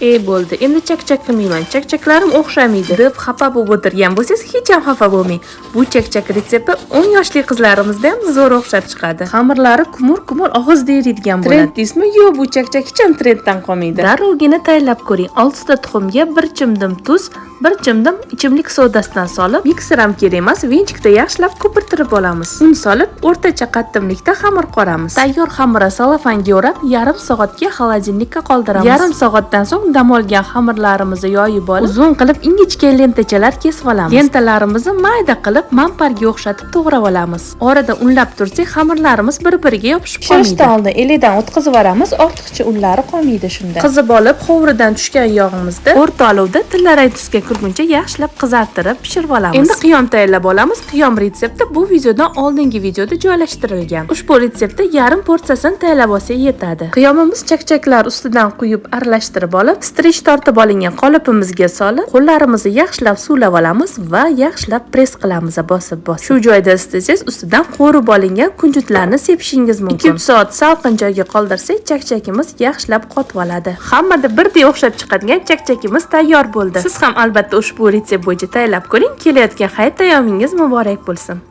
Bo'ldi. Endi chakchak qilmayman. Chakchaklarim o'xshamaydi deb xafa bo'lib o'tirgan bo'lsangiz, hech ham xafa bo'lmang. Bu chakchak retsepti 10 yoshli qizlarimizda ham zo'r o'xshab chiqadi. Xamirlari kumur-kumur og'izda eriydigan bo'ladi. Trend deysizmi? Yo'q, bu chakchak hech ham trenddan qolmaydi. Darrogina tayyorlab ko'ring. 6 ta tuxumga 1 chimdim tuz, 1 chimdim ichimlik sodasidan solib, mikser ham kerak emas, vinchikda yaxshilab ko'pirtirib olamiz. Un solib, o'rtacha qattimlikda xamir qoramiz. Tayyor xamirni salofanga o'rab, yarim soatga xolodilnikka qoldiramiz. Yarim soatdan so'ng dam olgan xamirlarimizni yoyib olib, uzun qilib ingichka lentachalar kesib olamiz. Lentalarimizni mayda qilib, mamparga o'xshatib to'g'rab olamiz. Orada unlab tursak, xamirlarimiz bir-biriga yopishib qolmaydi. Pishirishdan oldin elakdan o'tkazib olamiz, ortiqcha unlari qolmaydi shunda. Qizib olib, hovuridan tushgan yog'imizni o'rta olovda tillarang tusga kirguncha yaxshilab qizartirib pishirib olamiz. Endi qiyom tayyorlab olamiz. Qiyom retsepti bu videodan oldingi videoda joylashtirilgan. Ushbu retseptda yarim porsiyasini tayyorlab olsak yetadi. Qiyomimiz chakchaklar ustidan quyib aralashtirib olib, strich tortib olingan qolipimizga solib, qo'llarimizni yaxshilab suvlab olamiz va yaxshilab press qilamiz bosib. Shu joyda istasangiz ustidan qo'rib olingan kunjutlarni sepishingiz mumkin. 2 soat salqin joyga qoldirsak, chakchakimiz yaxshilab qotib oladi. Hammada birdek o'xshab chiqadigan chakchakimiz tayyor bo'ldi. Siz ham albatta ushbu retsept bo'yicha tayyorlab ko'ring. Kelayotgan hayit tayomingiz muborak bo'lsin.